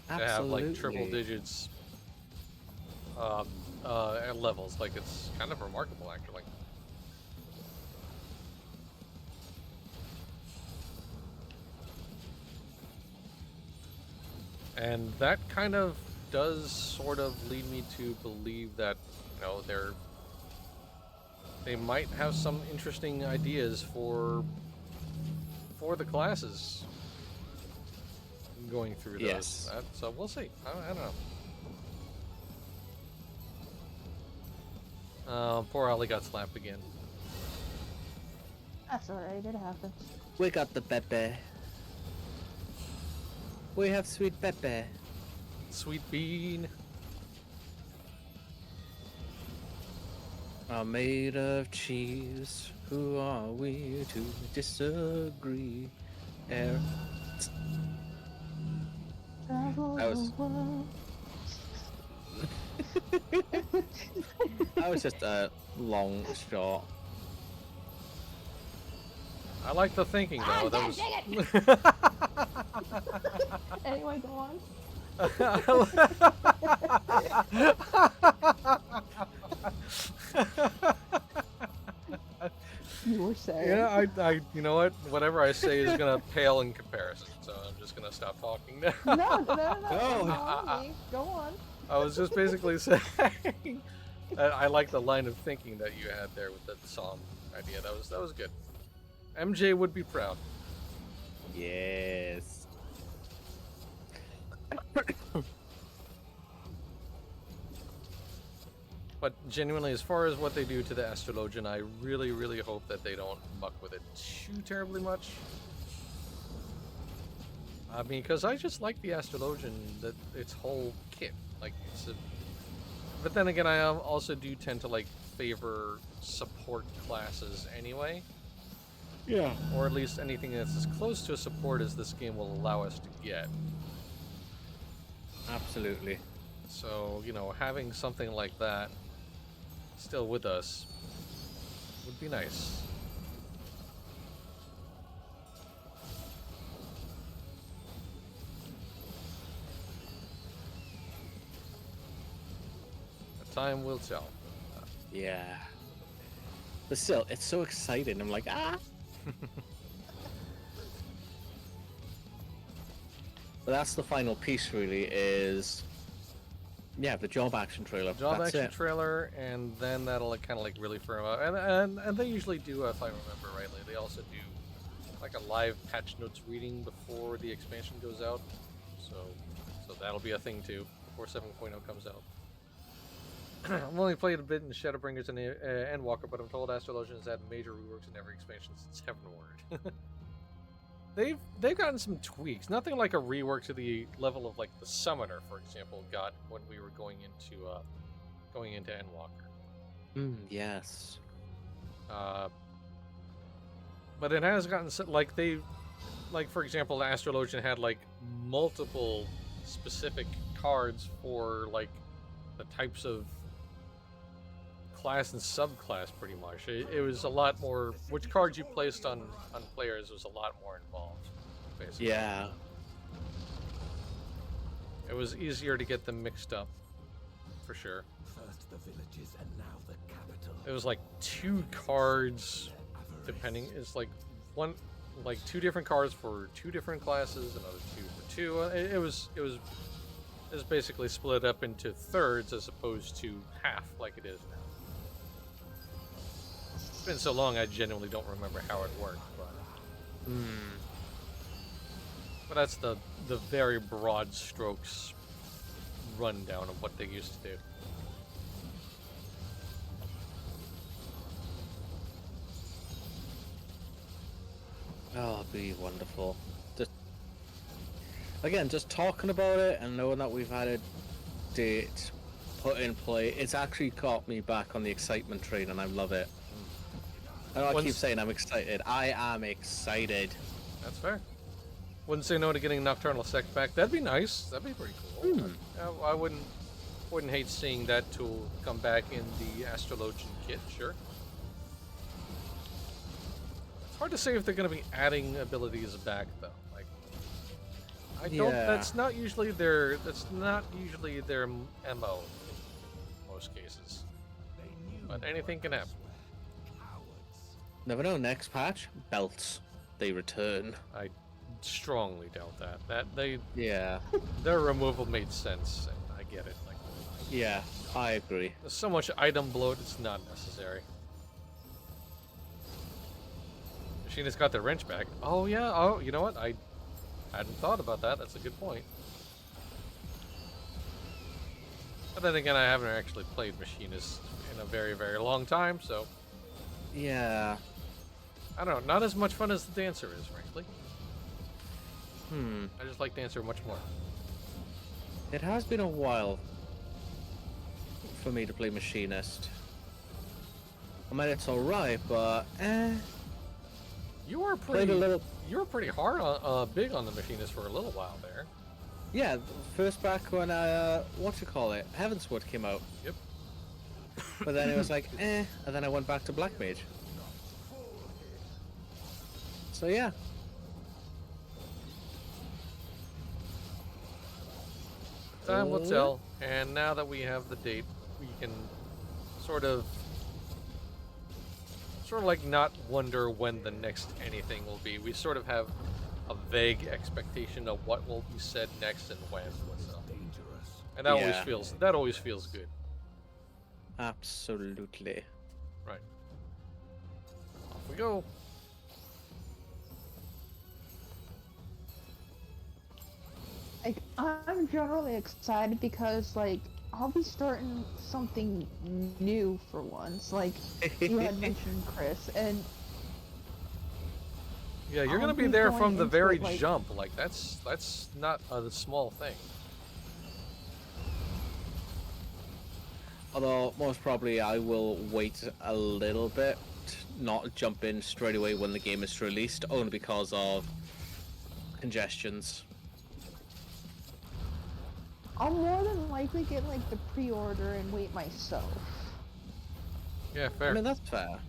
S2: to have like triple digits at levels. Like, it's kind of remarkable, actually. And that kind of does sort of lead me to believe that, you know, they're they might have some interesting ideas for the classes going through those.
S1: Yes.
S2: So we'll see. I don't know. Poor Ollie got slapped again.
S3: That's alright, it happens.
S1: We got the Pepe. We have sweet Pepe.
S2: Sweet bean.
S1: Are made of cheese. Who are we to disagree? Air. That was- That was just a long shot.
S2: I like the thinking though. That was.
S3: Anyway, go on. You were saying.
S2: Yeah, I, you know what? Whatever I say is gonna pale in comparison. So I'm just gonna stop talking now.
S3: No. Go
S2: Oh.
S3: on, me. Go on.
S2: I was just basically saying. I like the line of thinking that you had there with the song idea. That was good. MJ would be proud.
S1: Yes.
S2: But genuinely, as far as what they do to the Astrologian, I really, really hope that they don't muck with it too terribly much. I mean, because I just like the Astrologian, that its whole kit. Like, it's a... But then again, I also do tend to like favor support classes anyway.
S1: Yeah.
S2: Or at least anything that's as close to a support as this game will allow us to get.
S1: Absolutely.
S2: So, you know, having something like that still with us would be nice. The time will tell.
S1: Yeah. But still, it's so exciting. I'm like, ah. But that's the final piece, really, is... Yeah, the job action trailer.
S2: Job
S1: That's
S2: action
S1: it.
S2: trailer, and then that'll like, kind of like really firm up. And they usually do, if I remember rightly, they also do like a live patch notes reading before the expansion goes out. So that'll be a thing too before 7.0 comes out. I've only played a bit in Shadowbringers and Endwalker, but I'm told Astrologian has had major reworks in every expansion since Heavenward. They've gotten some tweaks. Nothing like a rework to the level of like the Summoner, for example, got when we were going into Endwalker.
S1: Yes.
S2: But it has gotten like for example, the Astrologian had like multiple specific cards for like the types of class and subclass, pretty much. It was a lot more, which cards you placed on players was a lot more involved, basically.
S1: Yeah.
S2: It was easier to get them mixed up, for sure.
S5: First the villages and now the capital.
S2: It was like 2 cards, depending. It's like like 2 different cards for 2 different classes, another 2 for 2. It was basically split up into thirds as opposed to half, like it is now. It's been so long, I genuinely don't remember how it worked, but that's the very broad strokes rundown of what they used to do.
S1: Oh, it'd be wonderful. Just talking about it and knowing that we've had a date put in play, it's actually got me back on the excitement train, and I love it. I know I keep saying I'm excited. I am excited.
S2: That's fair. Wouldn't say no to getting Nocturnal Sect back. That'd be nice. That'd be pretty cool. I wouldn't hate seeing that tool come back in the Astrologian kit, sure. It's hard to say if they're going to be adding abilities back, though. Like, I don't.
S1: Yeah.
S2: That's not usually their MO in most cases. But anything can happen.
S1: Never know. Next patch, belts. They return.
S2: I strongly doubt that.
S1: Yeah.
S2: Their removal made sense, and I get it. Like,
S1: Yeah, I agree.
S2: there's so much item bloat, it's not necessary. Machinist got the wrench back. Oh yeah. Oh, you know what? I hadn't thought about that. That's a good point. But then again, I haven't actually played Machinist in a very, very long time, so
S1: Yeah.
S2: I don't know. Not as much fun as the Dancer is, frankly.
S1: Hmm.
S2: I just like Dancer much more.
S1: It has been a while for me to play Machinist. I mean, it's alright, but
S2: You were
S1: played
S2: pretty.
S1: a little.
S2: You were pretty hard on, big on the Machinist for a little while there.
S1: Yeah, first back when what you call it, Heavensward came out.
S2: Yep.
S1: But then it was like, and then I went back to Black Mage. So yeah.
S2: Time will tell. And now that we have the date, we can sort of like not wonder when the next anything will be. We sort of have a vague expectation of what will be said next and when. So.
S5: Dangerous.
S2: And that
S1: Yeah.
S2: always feels good.
S1: Absolutely.
S2: Right. Off we go.
S3: Like, I'm generally excited because, like, I'll be starting something new for once. Like, you had mentioned, Chris, and
S2: Yeah, you're
S3: I'll
S2: gonna be
S3: be
S2: there
S3: going
S2: from the
S3: into
S2: very
S3: it, like-
S2: jump. Like that's not a small thing.
S1: Although most probably I will wait a little bit, not jump in straight away when the game is released, only because of congestions.
S3: I'll more than likely get, like, the pre-order and wait myself.
S2: Yeah,
S1: I
S2: fair.
S1: mean, that's fair.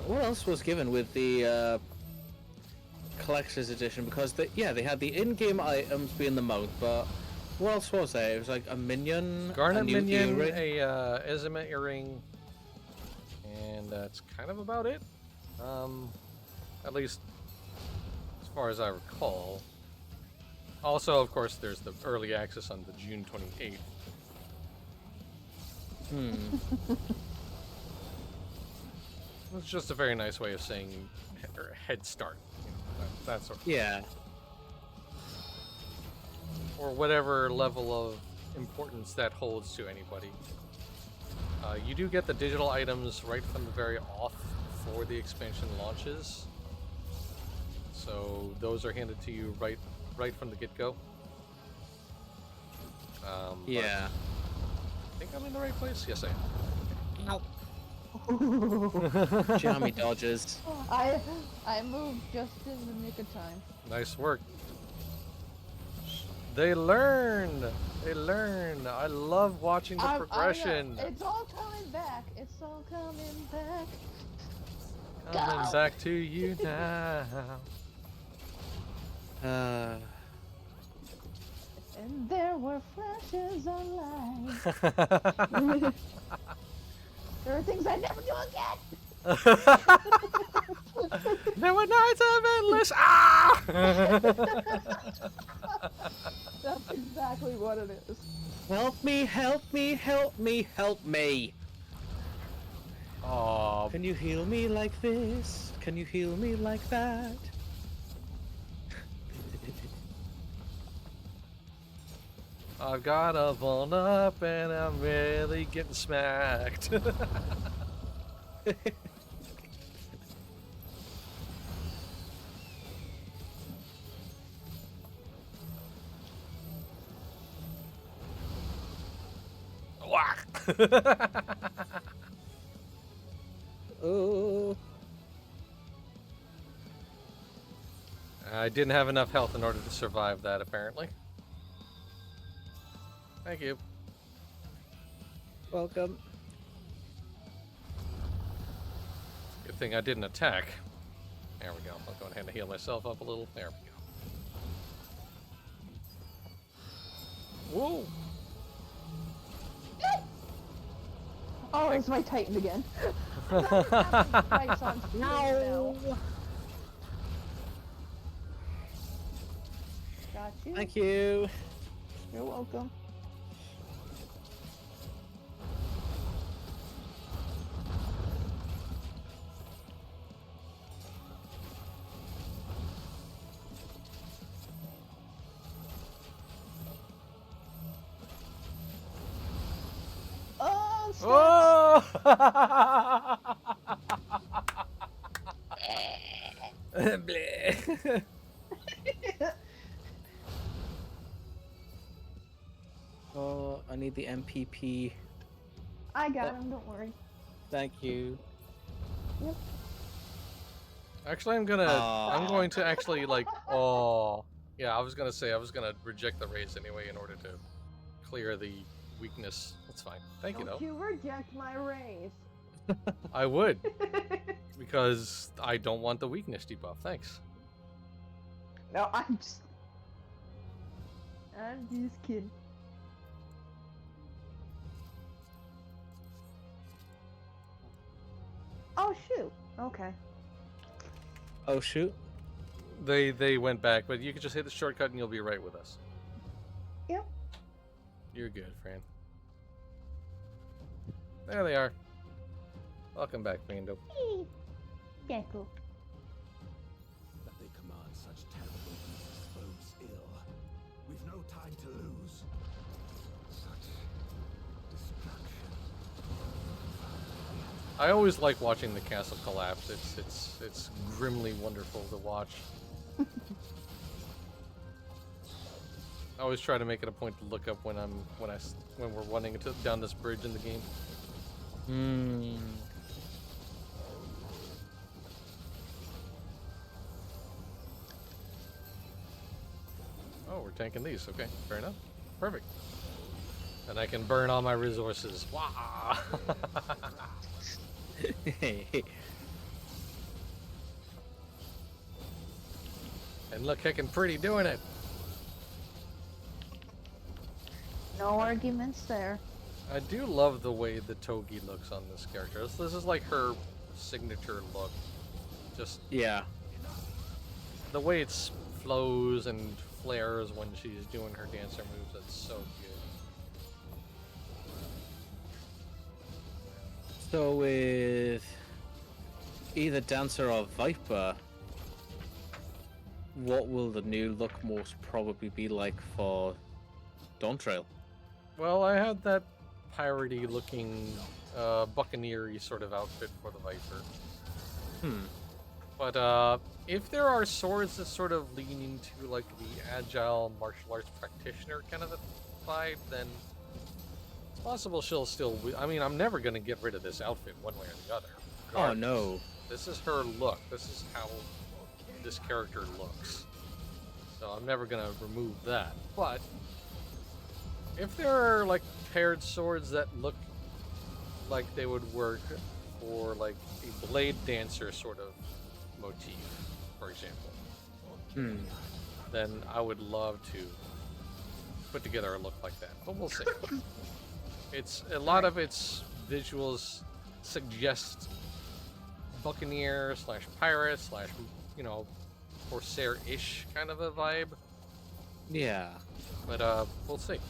S1: What else was given with the collector's edition? Because they had the in-game items being the mount, but what else was there? It was like a minion,
S2: Garnet
S1: a new
S2: minion,
S1: earring.
S2: a Ezima earring, and that's kind of about it. At least as far as I recall. Also, of course, there's the early access on the June 28th. It's just a very nice way of saying head start. You know, that sort of
S1: Yeah.
S2: or whatever level of importance that holds to anybody. You do get the digital items right from the very off before the expansion launches, so those are handed to you right from the get-go. But
S1: Yeah.
S2: I think I'm in the right place. Yes, I am.
S1: Jammy dodges.
S3: I moved just in the nick of time.
S2: Nice work. They learn. I love watching the
S3: I know.
S2: progression.
S3: It's all coming back. It's all coming back.
S2: Coming
S3: Go.
S2: back to you now.
S3: And there were flashes of light. There are things I never do again.
S2: There were nights of endless. Ah!
S3: That's exactly what it is.
S1: Help me, help me, help me, help me.
S2: Oh,
S1: Can you heal me like this? Can you heal me like that?
S2: I've got a one up and I'm really getting smacked. Whack!
S1: Oh.
S2: I didn't have enough health in order to survive that, apparently. Thank you.
S1: Welcome.
S2: Good thing I didn't attack. There we go. I'll go ahead and heal myself up a little. There we go. Whoa!
S3: Oh, it's my Titan again. Twice on stream now. got you.
S1: Thank you.
S3: You're welcome. Oh, stop.
S2: Oh! Bleh.
S1: Oh, I need the MPP.
S3: I got him, don't worry.
S1: Thank you.
S3: Yep.
S2: Actually, I'm going to actually like. Oh, yeah. I was gonna reject the raise anyway in order to clear the weakness. That's fine. Thank you
S3: Don't
S2: though.
S3: you reject my raise.
S2: I would because I don't want the weakness debuff. Thanks.
S3: No, I'm just kidding. Oh shoot. Okay.
S1: Oh shoot.
S2: They went back, but you can just hit the shortcut and you'll be right with us.
S3: Yep.
S2: You're good, Fran. There they are. Welcome back, Mando.
S3: Gecko.
S5: That they command such terrible beasts bodes ill. We've no time to lose. Such destruction.
S2: I always like watching the castle collapse. It's grimly wonderful to watch. I always try to make it a point to look up when we're running down this bridge in the game.
S1: Hmm.
S2: Oh, we're tanking these. Okay, fair enough. Perfect. And I can burn all my resources. Wah! And look heckin' pretty doing it.
S3: No arguments there.
S2: I do love the way the Togi looks on this character. This is like her signature look. Just
S1: Yeah.
S2: the way it flows and flares when she's doing her dancer moves. That's so good.
S1: So with either Dancer or Viper, what will the new look most probably be like for Dawntrail?
S2: Well, I had that piratey looking buccaneer-y sort of outfit for the Viper. But if there are swords that sort of lean into like the agile martial arts practitioner kind of a vibe, then it's possible she'll still. I mean, I'm never gonna get rid of this outfit one way or the other.
S1: Oh no.
S2: This is her look. This is how this character looks. So I'm never gonna remove that. But if there are like paired swords that look like they would work for like a blade dancer sort of motif, for example, then I would love to put together a look like that. But we'll see. It's a lot of its visuals suggest buccaneer slash pirate slash, you know, corsair-ish kind of a vibe.
S1: Yeah.
S2: But we'll see.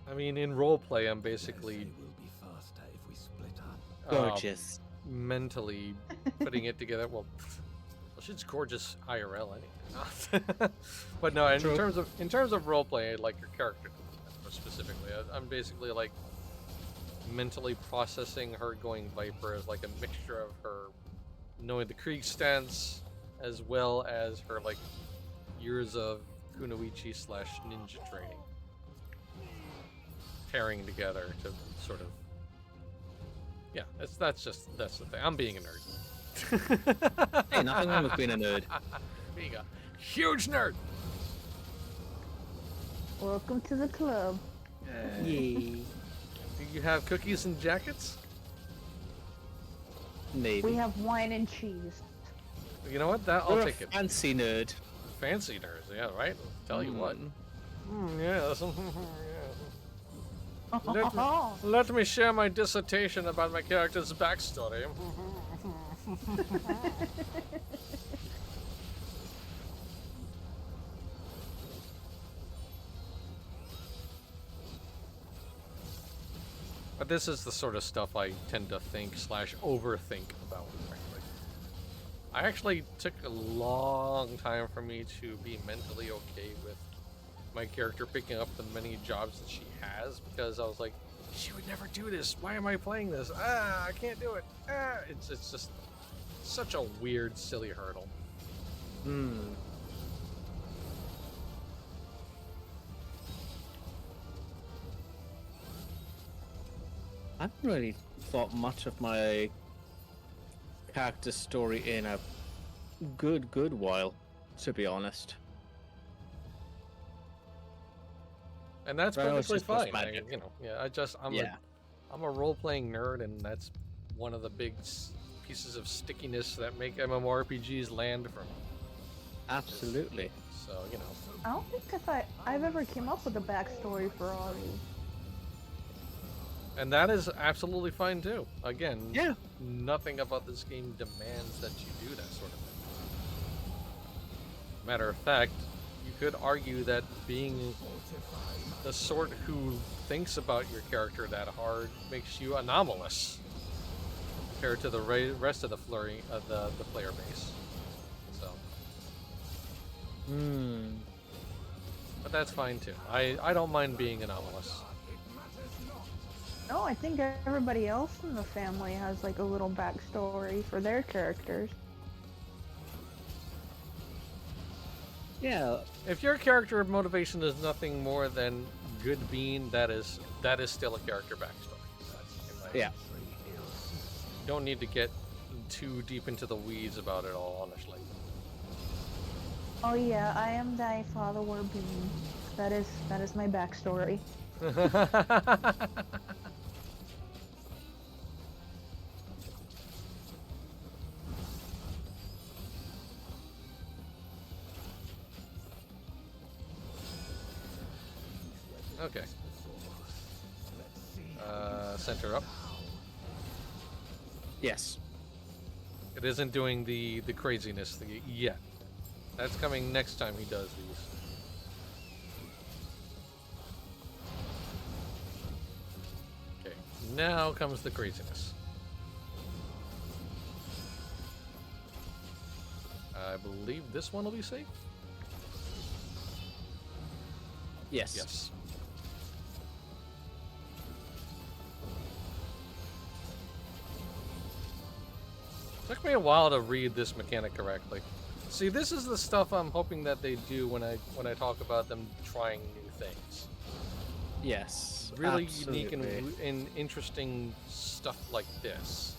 S2: I mean, in roleplay, I'm basically
S5: It will be faster if we split up.
S1: Gorgeous.
S2: mentally putting it together. Well, she's gorgeous IRL anyway. But no, in
S1: True.
S2: terms of roleplay, like your character specifically, I'm basically like mentally processing her going Viper as like a mixture of her knowing the Krieg stance as well as her like years of kunoichi slash ninja training pairing together to sort of that's the thing. I'm being a nerd.
S1: Hey, nothing wrong with being a nerd.
S2: Being a huge nerd.
S3: Welcome to the club.
S1: Yay.
S2: Do you have cookies and jackets?
S1: Maybe.
S3: We have wine and cheese.
S2: You know what? I'll
S1: You're
S2: take
S1: a
S2: it.
S1: fancy nerd.
S2: Fancy nerds, yeah, right? Tell you what. Yes. Let me share my dissertation about my character's backstory. But this is the sort of stuff I tend to think / overthink about, frankly. I actually took a long time for me to be mentally okay with my character picking up the many jobs that she has, because I was like, she would never do this. Why am I playing this? I can't do it. It's just such a weird, silly hurdle.
S1: I haven't really thought much of my character story in a good while, to be honest.
S2: And that's
S1: Right, it's
S2: perfectly
S1: just plus
S2: fine.
S1: magic.
S2: I'm a role-playing nerd, and that's one of the big pieces of stickiness that make MMORPGs land for me.
S1: Absolutely.
S2: So, you know.
S3: I don't think I've ever came up with a backstory for Ollie.
S2: And that is absolutely fine too. Again,
S1: Yeah.
S2: nothing about this game demands that you do that sort of thing. Matter of fact, you could argue that being the sort who thinks about your character that hard makes you anomalous compared to the rest of the flurry of the player base. So, but that's fine too. I don't mind being anomalous.
S3: No, I think everybody else in the family has like a little backstory for their characters.
S1: Yeah.
S2: If your character motivation is nothing more than good being, that is still a character backstory.
S1: Yeah.
S2: You don't need to get too deep into the weeds about it all, honestly.
S3: Oh yeah, I am thy follower being. That is my backstory.
S2: Okay. Center up.
S1: Yes.
S2: It isn't doing the craziness yet. That's coming next time he does these. Okay, now comes the craziness. I believe this one will be safe?
S1: Yes.
S2: Yes. Took me a while to read this mechanic correctly. See, this is the stuff I'm hoping that they do when I talk about them trying new things.
S1: Yes.
S2: Really
S1: absolutely.
S2: unique and interesting stuff like this.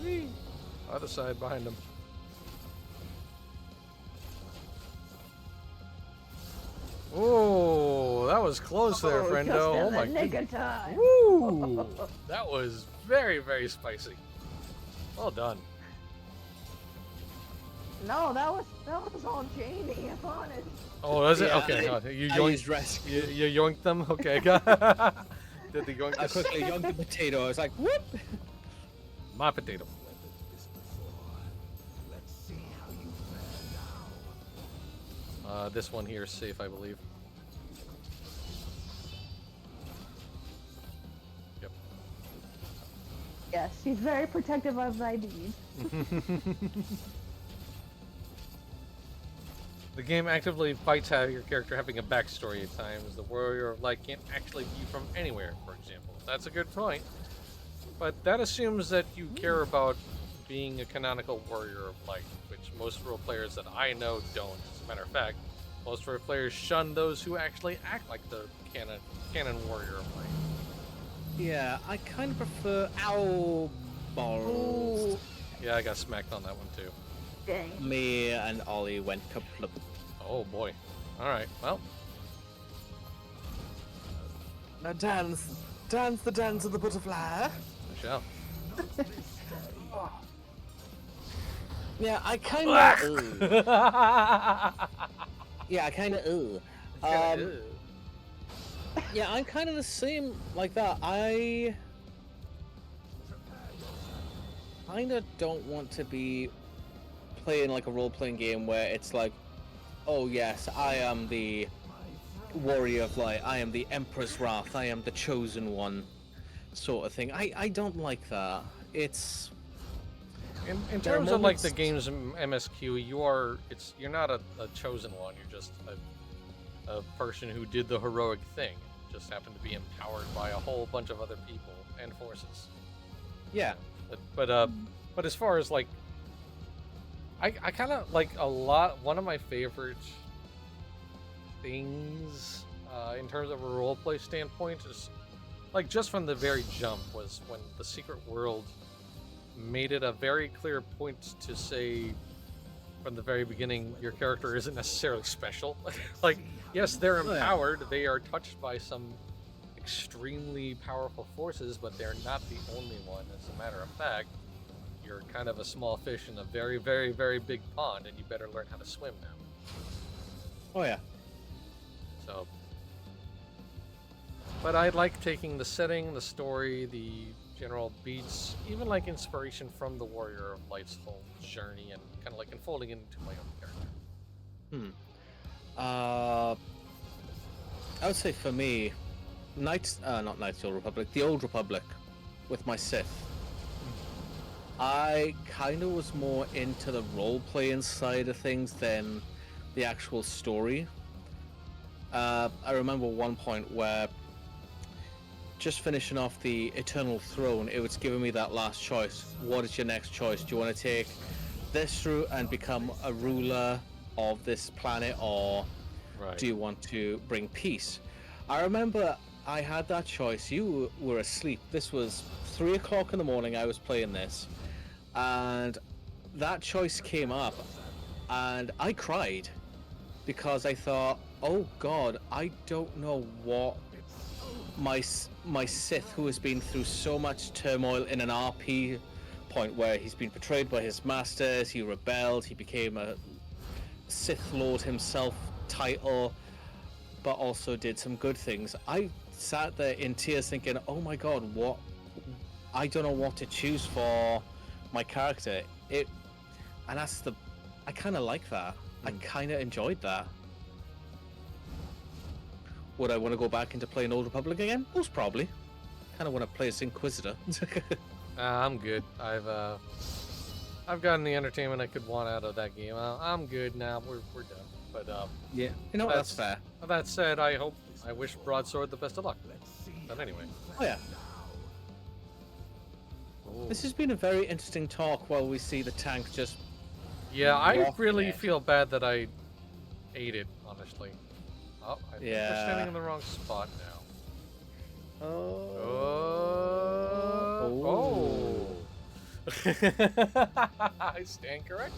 S2: Whee! Other side behind him. Oh, that was close there, friendo.
S3: Just
S2: Oh
S3: in
S2: my
S3: the nick
S2: goodness.
S3: of time.
S2: Woo! That was very, very spicy. Well done.
S3: No, that was all Jamie, I'm honest.
S2: Oh, was it?
S1: Yeah,
S2: Okay. You yoinked,
S1: rescue.
S2: you yoinked them? Okay. Did the yoink
S1: I
S2: this?
S1: quickly yoinked the potato. I was like, whoop!
S2: My potato. This one here is safe, I believe. Yep.
S3: Yes, he's very protective of thy deed.
S2: The game actively fights how your character having a backstory at times. The warrior of light can't actually be from anywhere, for example. That's a good point. But that assumes that you care about being a canonical warrior of light, which most role players that I know don't. As a matter of fact, most role players shun those who actually act like the canon warrior of light.
S1: Yeah, I kind of prefer owl balls.
S3: Ooh,
S2: Yeah, I got smacked on that one too.
S3: dang.
S1: Me and Ollie went kaplup.
S2: Oh boy. Alright, well.
S6: Now dance the dance of the butterfly.
S2: shall.
S1: Yeah, I kind
S2: Ah!
S1: of. Yeah, I kind of.
S2: Kinda,
S1: Yeah, I'm kind of the same like that. I kind of don't want to be playing like a role-playing game where it's like, oh yes, I am the warrior of light, I am the Emperor's Wrath, I am the chosen one, sort of thing. I don't like that. It's
S2: in
S1: There are
S2: terms of like the
S1: moments-
S2: game's MSQ, you're not a chosen one. You're just a person who did the heroic thing. Just happened to be empowered by a whole bunch of other people and forces.
S1: yeah.
S2: But as far as like, I kind of like a lot. One of my favorite things in terms of a roleplay standpoint is like just from the very jump was when the Secret World made it a very clear point to say from the very beginning your character isn't necessarily special. Like, yes, they're
S1: Oh, yeah.
S2: empowered, they are touched by some extremely powerful forces, but they're not the only one. As a matter of fact, you're kind of a small fish in a very, very, very big pond, and you better learn how to swim now.
S1: Oh yeah.
S2: So, but I like taking the setting, the story, the general beats, even like inspiration from the Warrior of Light's whole journey, and kind of like unfolding it into my own character.
S1: I would say for me, Knights, not Knights of the Old Republic, the Old Republic, with my Sith. I kind of was more into the role-playing side of things than the actual story. I remember one point where, just finishing off the Eternal Throne, it was giving me that last choice. What is your next choice? Do you want to take this route and become a ruler of this planet, or
S2: Right.
S1: do you want to bring peace? I remember I had that choice. You were asleep. This was 3 o'clock in the morning. I was playing this, and that choice came up, and I cried because I thought, oh God, I don't know what my Sith, who has been through so much turmoil in an RP point where he's been betrayed by his masters, he rebelled, he became a Sith Lord himself title, but also did some good things. I sat there in tears thinking, oh my God, what? I don't know what to choose for my character. And that's I kind of like that. I kind of enjoyed that. Would I want to go back into playing Old Republic again? Most probably. Kind of want to play as Inquisitor.
S2: I'm good. I've gotten the entertainment I could want out of that game. I'm good now. We're done. But
S1: Yeah, you know, that's fair.
S2: that said, I wish Broadsword the best of luck. But anyway.
S1: Oh yeah. This has been a very interesting talk while we see the tank just...
S2: Yeah, I
S1: walking
S2: really
S1: it.
S2: feel bad that I ate it, honestly. Oh, I think we're
S1: Yeah.
S2: standing in the wrong spot now.
S1: Oh.
S2: I stand correct.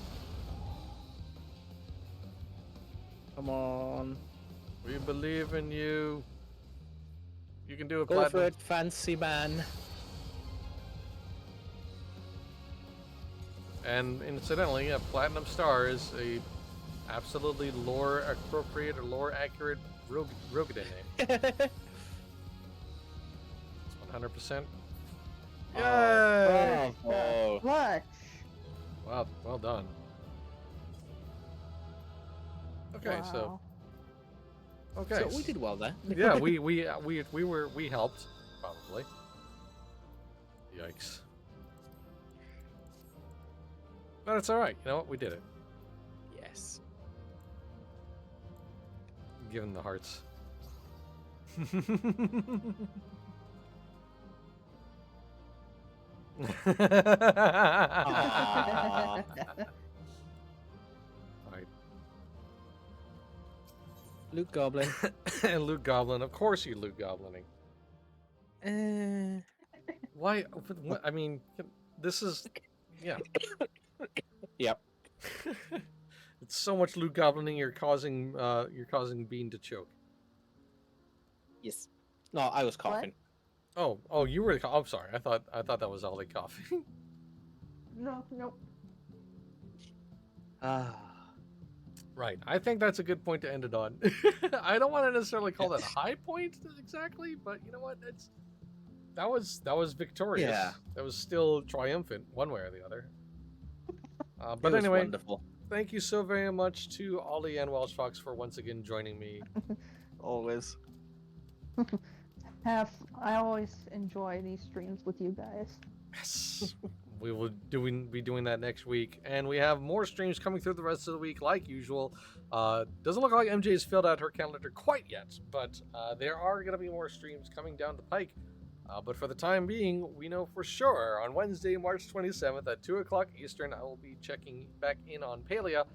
S1: Come on.
S2: We believe in you. You can do it,
S1: Go
S2: Platinum.
S1: for it, fancy man.
S2: And incidentally, a Platinum Star is a absolutely lore appropriate or lore accurate Rogadin name. It's 100%. Yay!
S1: Bravo.
S3: Clutch.
S2: Wow, well done. Okay,
S3: Wow.
S2: okay.
S1: So we did well there.
S2: Yeah, we helped probably. Yikes. But it's all right. You know what? We did it.
S1: Yes.
S2: Given the hearts.
S1: Aw.
S2: Alright.
S1: Luke Goblin.
S2: And Luke Goblin. Of course you Luke Goblining. Why? I mean, this is... Yeah.
S1: Yep.
S2: It's so much Luke Goblining, you're causing Bean to choke.
S1: Yes. No, I was coughing.
S2: Oh, you were. I'm sorry. I thought that was Ollie coughing.
S3: No, nope.
S2: Right. I think that's a good point to end it on. I don't want to necessarily call that a high point exactly, but you know what? That was victorious.
S1: Yeah.
S2: That was still triumphant, one way or the other.
S1: It
S2: But
S1: was
S2: anyway,
S1: wonderful.
S2: thank you so very much to Ollie and Welsh Fox for once again joining me.
S1: Always.
S3: I always enjoy these streams with you guys.
S2: Yes. We will be doing that next week, and we have more streams coming through the rest of the week, like usual. Doesn't look like MJ's filled out her calendar quite yet, but there are going to be more streams coming down the pike. But for the time being, we know for sure on Wednesday, March 27th at 2 o'clock Eastern, I will be checking back in on Palia.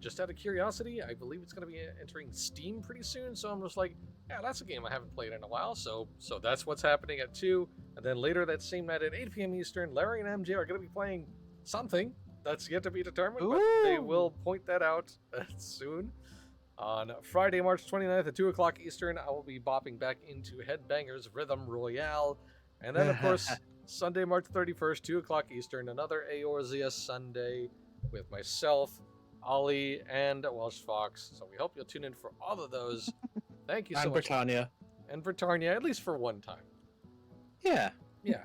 S2: Just out of curiosity, I believe it's going to be entering Steam pretty soon, so I'm just like, yeah, that's a game I haven't played in a while, so that's what's happening at 2. And then later that same night at 8 p.m. Eastern, Larry and MJ are going to be playing something that's yet to be determined, but they will point that out soon. On Friday, March 29th at 2 o'clock Eastern, I will be bopping back into Headbangers Rhythm Royale. And then, of course, Sunday, March 31st, 2 o'clock Eastern, another Eorzea Sunday with myself, Ollie, and Welsh Fox. So we hope you'll tune in for all of those. Thank you so
S1: And
S2: much.
S1: Britannia.
S2: And Britannia, at least for one time.
S1: Yeah.
S2: Yeah.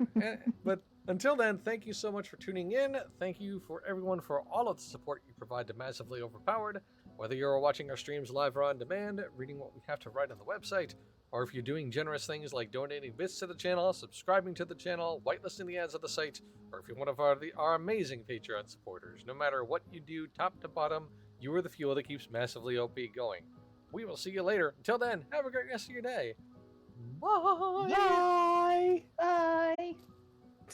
S2: But until then, thank you so much for tuning in. Thank you for everyone for all of the support you provide to Massively Overpowered. Whether you're watching our streams live or on demand, reading what we have to write on the website, or if you're doing generous things like donating bits to the channel, subscribing to the channel, whitelisting the ads on the site, or if you're one of our amazing Patreon supporters, no matter what you do, top to bottom, you are the fuel that keeps Massively OP going. We will see you later. Until then, have a great rest of your day. Bye!
S3: Bye! Bye!